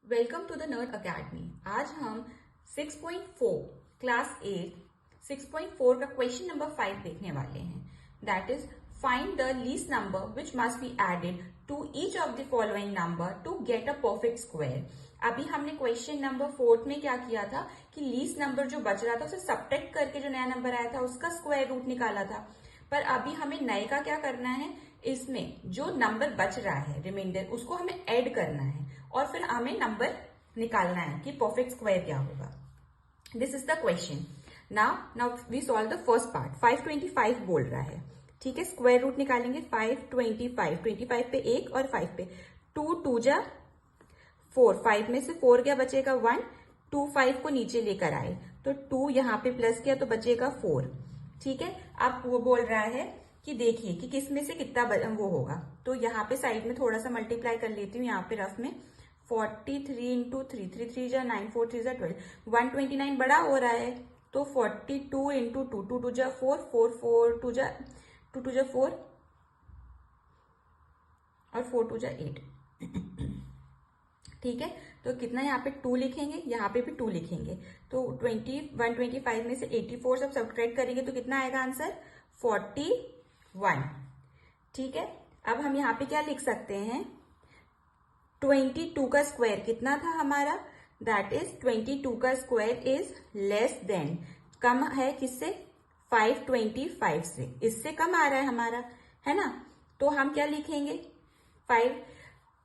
Welcome to the Nerd Academy. आज हम 6.4 class 8 6.4 का क्वेश्चन नंबर 5 देखने वाले हैं। That is find the least number which must be added to each of the following number to get a perfect square. अभी हमने question number 4 में क्या किया था कि लीस्ट नंबर जो बच रहा था उसे सब्ट्रैक्ट करके जो नया नंबर आया था उसका स्क्वायर रूट निकाला था। पर अभी हमें नए का क्या करना है, इसमें जो नंबर बच रहा है रिमाइंडर उसको हमें ऐड करना है और फिर हमें नंबर निकालना है कि परफेक्ट स्क्वायर क्या होगा। This is the question. Now we solve the first part. 525 बोल रहा है, ठीक है। स्क्वायर रूट निकालेंगे 525, 25 पे 1 और 5 पे 2, 2 जा 4, 5 में से 4 क्या बचेगा 1, 2 5 को नीचे लेकर आए तो 2 यहाँ पे प्लस किया तो बचेगा 4, ठीक है। अब वो बोल रहा है कि देखिए कि किस में से कितना वो होगा, तो यहाँ पे साइड में थोड़ा सा मल्टीप्लाई कर लेती हूँ। यहाँ पे रफ में 43 इंटू 3, 3 3 जा 9, 4 3 जा 12, 129 बड़ा हो रहा है तो 42 इंटू 2, 2 2 जा 4, 4 4 2 जा 2 2 जा 4 और 4 2 जा 8, ठीक है। तो कितना यहाँ पे 2 लिखेंगे, यहाँ पे भी 2 लिखेंगे तो 125 में से 84 सब सब्ट्रैक्ट करेंगे तो कितना आएगा आंसर 41, ठीक है। अब हम यहाँ पे क्या लिख सकते हैं, 22 का स्क्वायर कितना था हमारा, दैट इज 22 का स्क्वायर इज लेस देन, कम है किससे 525 से, इससे कम आ रहा है हमारा, है ना। तो हम क्या लिखेंगे 5,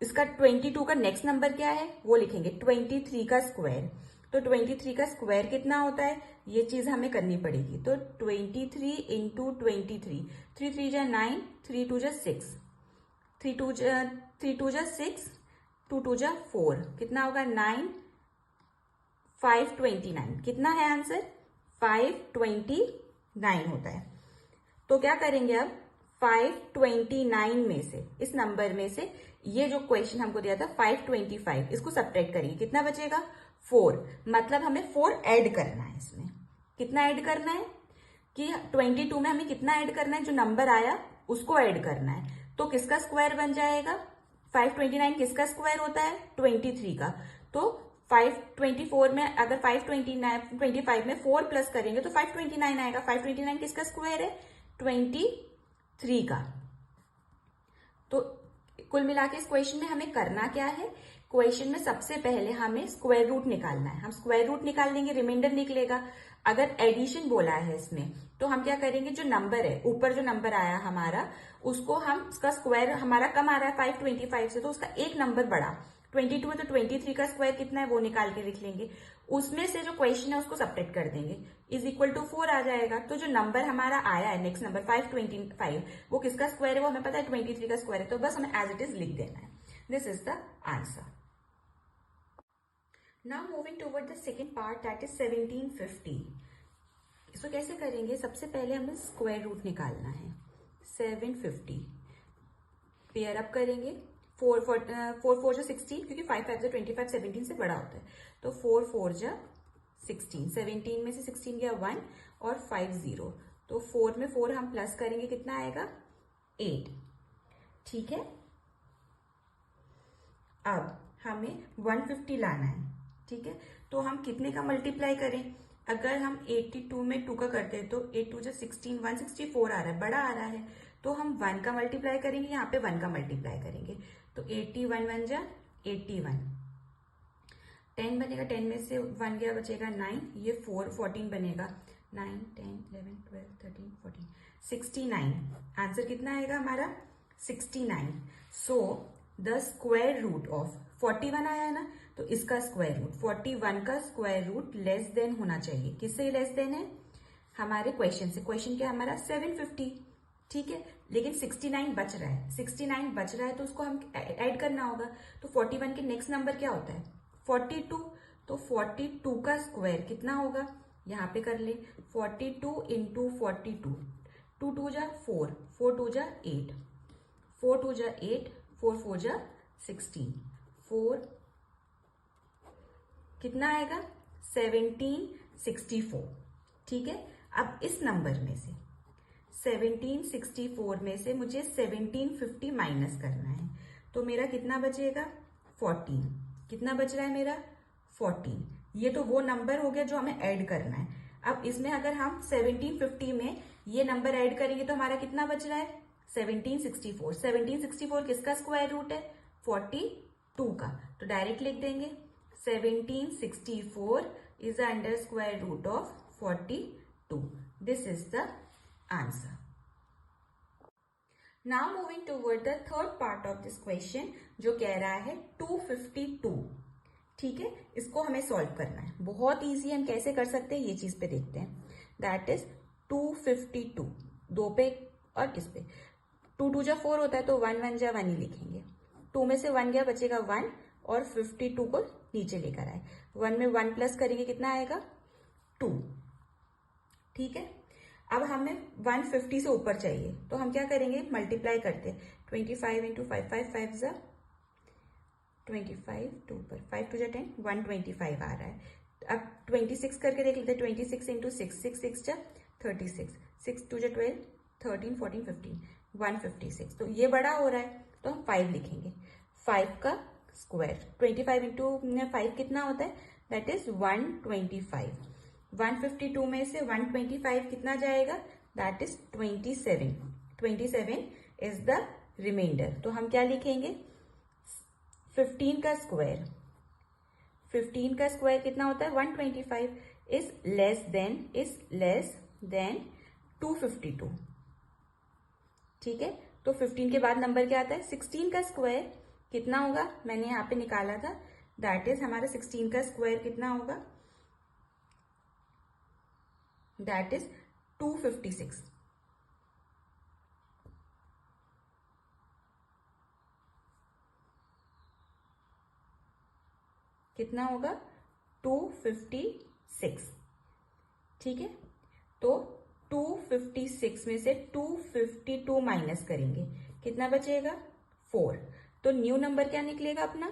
इसका 22 का नेक्स्ट नंबर क्या है वो लिखेंगे 23 का स्क्वायर। तो 23 का स्क्वायर कितना होता है ये चीज हमें करनी पड़ेगी। तो 23 इंटू 23, 3 3 जा 9, 3 2 जा 6, 3 2 जा 6, 2 2 जा 4, कितना होगा 9, 529, कितना है आंसर 529 होता है। तो क्या करेंगे अब 529 में से, इस नंबर में से ये जो क्वेश्चन हमको दिया था 525, इसको सब्ट्रैक्ट करेंगे, कितना बचेगा 4, मतलब हमें 4 ऐड करना है। इसमें कितना ऐड करना है कि 22 में हमें कितना ऐड करना है, जो नंबर आया उसको ऐड करना है। तो किसका स्क्वायर बन जाएगा 529, किसका स्क्वायर होता है 23 का। तो 524 में अगर 525 में 4 प्लस करेंगे तो 529 आएगा। 529 किसका स्क्वायर है 23 का। तो कुल मिला के इस क्वेश्चन में हमें करना क्या है, क्वेश्चन में सबसे पहले हमें स्क्वायर रूट निकालना है। हम स्क्वायर रूट निकाल लेंगे, रिमाइंडर निकलेगा। अगर एडिशन बोला है इसमें तो हम क्या करेंगे, जो नंबर है ऊपर जो नंबर आया हमारा उसको हम, उसका स्क्वायर हमारा कम आ रहा है 525 से तो उसका एक नंबर बढ़ा 22 है तो 23 का स्क्वायर कितना है वो निकाल के लिख लेंगे। उसमें से जो क्वेश्चन है उसको सब्ट्रैक्ट कर देंगे, इज इक्वल टू 4 आ जाएगा। तो जो नंबर हमारा आया है नेक्स्ट नंबर 525 वो किसका स्क्वायर है वो हमें पता है 23 का स्क्वायर है, तो बस हमें एज इट इज लिख देना है। This is the answer. Now moving toward the second part that is 1750। इसको कैसे करेंगे, सबसे पहले हमें स्क्वायर रूट निकालना है 750, पेयर अप करेंगे 4 4 जा 16, क्योंकि 5 5 जा 25 17 से बड़ा होता है तो 4 4 जा 16, 17 में से 16 गया 1 और 5 0, तो 4 में 4 हम प्लस करेंगे कितना आएगा 8, ठीक है। अब हमें 150 लाना है, ठीक है। तो हम कितने का मल्टीप्लाई करें, अगर हम 82 में 2 का करते हैं तो 8 2 जा 16, 164 आ रहा है, बड़ा आ रहा है, तो हम 1 का मल्टीप्लाई करेंगे, यहाँ पे 1 का मल्टीप्लाई करेंगे तो 81 1 जा 81, 10 बनेगा, 10 में से 1 गया बचेगा 9, ये 4 14 बनेगा 9 10 11 12 13 14 69, आंसर कितना आएगा हमारा 69। So the square root of 41 आया है ना, तो इसका स्क्वायर रूट 41 का स्क्वायर रूट लेस देन होना चाहिए, किससे लेस देन है हमारे क्वेश्चन से। क्वेश्चन क्या हमारा 750, ठीक है, लेकिन 69 बच रहा है, 69 बच रहा है तो उसको हम ऐड करना होगा। तो 41 के नेक्स्ट नंबर क्या होता है 42, तो 42 का स्क्वायर कितना होगा, यहाँ पे कर ले 42 इंटू 42, 2 2 जा 4, 4 2 जा 8, 4 2 जा 8, 4 4 जा 16, 4 कितना आएगा 1764, ठीक है। अब इस नंबर में से 1764 में से मुझे 1750 माइनस करना है तो मेरा कितना बचेगा 14, कितना बच रहा है मेरा 14। ये तो वो नंबर हो गया जो हमें ऐड करना है। अब इसमें अगर हम 1750 में ये नंबर ऐड करेंगे तो हमारा कितना बच रहा है 1764। 1764 किसका स्क्वायर रूट है 42 का, तो डायरेक्ट लिख देंगे 1764 is the under square root of 42. This is the answer. Now moving toward the third part of this question, जो कह रहा है 252। ठीक है, इसको हमें सॉल्व करना है। बहुत इजी, हम कैसे कर सकते हैं ये चीज पे देखते हैं। दैट इज 252 दो पे और इस पे 2 2 जा 4 होता है तो 1 1 जा 1 ही लिखेंगे। 2 में से 1 गया, बचेगा 1 और 52 को नीचे लेकर आए। 1 में 1 प्लस करेंगे कितना आएगा 2। ठीक है, अब हमें 150 से ऊपर चाहिए तो हम क्या करेंगे मल्टीप्लाई करते 25 इंटू 5 5 5 जा 25 2 पर 5 2 जा 10 125 आ रहा है। अब 26 करके देख लेते 26 इंटू 6 6 6 जा 36 6 2 जा 12 13 14 15 156। तो ये बड़ा हो रहा है तो हम 5 लिखेंगे। 5 का स्क्वायर 25 इंटू 5 कितना होता है दैट इज 125। 152 में से 125 कितना जाएगा that is 27। 27 is the remainder. तो हम क्या लिखेंगे 15 का स्क्वायर 15 का स्क्वायर कितना होता है 125 इज लेस देन 252। ठीक है, तो 15 के बाद नंबर क्या आता है 16 का स्क्वायर कितना होगा, मैंने यहाँ पे निकाला था दैट इज हमारा 16 का स्क्वायर कितना होगा दैट इज 256। कितना होगा 256। ठीक है, तो 256 में से 252 माइनस करेंगे कितना बचेगा 4। तो न्यू नंबर क्या निकलेगा अपना,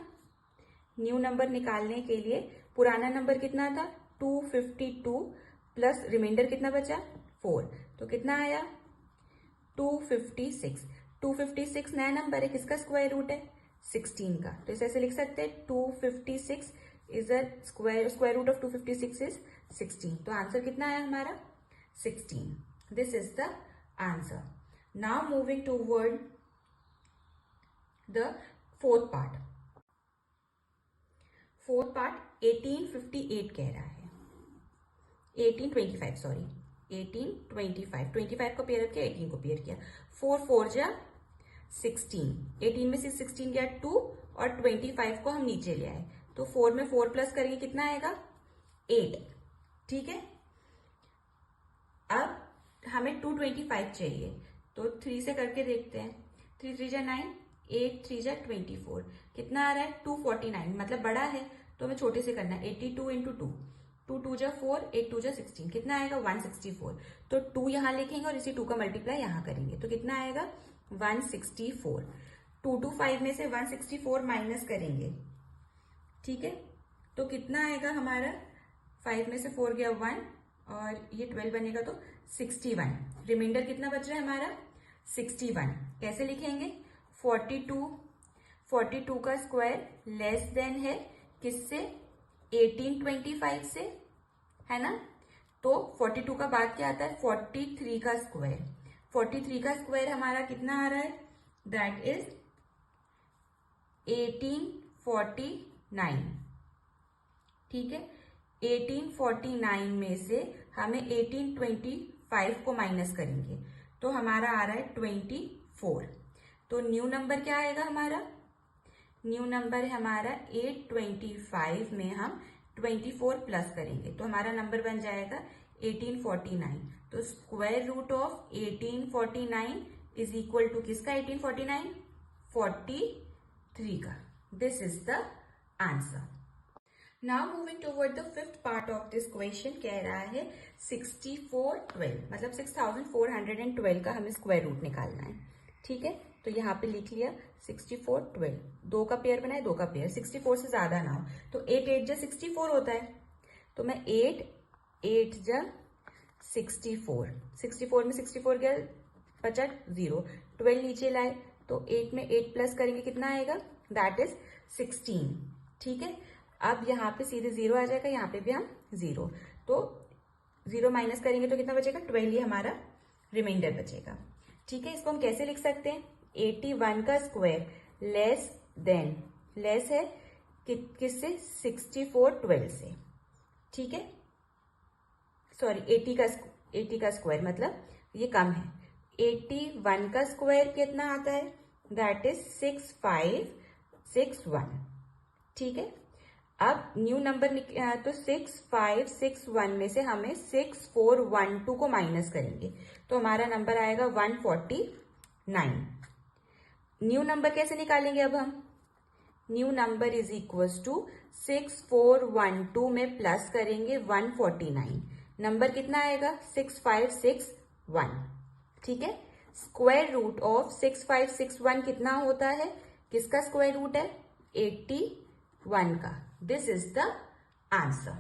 न्यू नंबर निकालने के लिए पुराना नंबर कितना था 252 प्लस रिमाइंडर कितना बचा 4, तो कितना आया 256। 256 नया नंबर है, किसका स्क्वायर रूट है 16 का, तो इसे ऐसे लिख सकते हैं 256 is the square root of 256 is 16। तो आंसर कितना आया हमारा 16। This is the answer. Now moving toward the fourth part. Fourth part 1858 कह रहा है 1825 सॉरी 1825 25 को पेयर किया 18 को पेयर किया 4 4 जा 16। 18 में से 16 गया 2 और 25 को हम नीचे ले आए तो 4 में 4 प्लस करेंगे कितना आएगा 8। ठीक है, अब हमें 225 चाहिए तो 3 से करके देखते हैं। 3 3 जा 9 8 3 जा 24 कितना आ रहा है 249, मतलब बड़ा है तो हमें छोटे से करना है 82 इंटू 2 2 2 जा 4 8 2 जा 16 कितना आएगा 164। तो 2 यहाँ लिखेंगे और इसी 2 का मल्टीप्लाई यहाँ करेंगे तो कितना आएगा 164। 225 में से 164 माइनस करेंगे। ठीक है, तो कितना आएगा हमारा 5 में से 4 गया 1 और ये 12 बनेगा तो 61। रिमाइंडर कितना बच रहा है हमारा 61। कैसे लिखेंगे 42 का स्क्वायर लेस देन है किससे 1825 से, है ना। तो 42 का बाद क्या आता है 43 का स्क्वायर। 43 का स्क्वायर हमारा कितना आ रहा है दैट इज 1849। ठीक है, 1849 में से हमें 1825 को माइनस करेंगे तो हमारा आ रहा है 24। तो न्यू नंबर क्या आएगा हमारा, न्यू नंबर है हमारा 825 में हम 24 प्लस करेंगे तो हमारा नंबर बन जाएगा 1849। तो square root of 1849 is equal to किसका 1849 43 का। This is the answer. Now moving toward the fifth part of this question कह रहा है 6412 मतलब 6412 का हमें स्क्वायर रूट निकालना है। ठीक है, तो यहाँ पे लिख लिया 6412 दो का पेयर बनाए, दो का पेयर 64 से ज्यादा ना हो तो 8 8 जा 64 होता है तो मैं 8 8 जा 64 64 में 64 गया बचा 0 12 नीचे लाए तो 8 में 8 प्लस करेंगे कितना आएगा दैट इज 16। ठीक है, अब यहाँ पे सीधे 0 आ जाएगा, यहाँ पे भी हम 0, तो 0 माइनस करेंगे तो कितना बचेगा 12 ही हमारा रिमाइंडर बचेगा। ठीक है, इसको हम कैसे लिख सकते हैं, 81 का स्क्वायर लेस है किससे 64 12 से। ठीक है, सॉरी 80 का स्क्वायर मतलब ये कम है, 81 का स्क्वायर कितना आता है, दैट इज 6561। ठीक है, अब न्यू नंबर तो 6561 में से हमें 6412 को माइनस करेंगे तो हमारा नंबर आएगा 149। न्यू नंबर कैसे निकालेंगे, अब हम new number is equals to 6412 में प्लस करेंगे 149, नंबर कितना आएगा 6561। ठीक है, स्क्वायर रूट ऑफ 6561 कितना होता है, किसका स्क्वायर रूट है 81 का। This is the answer.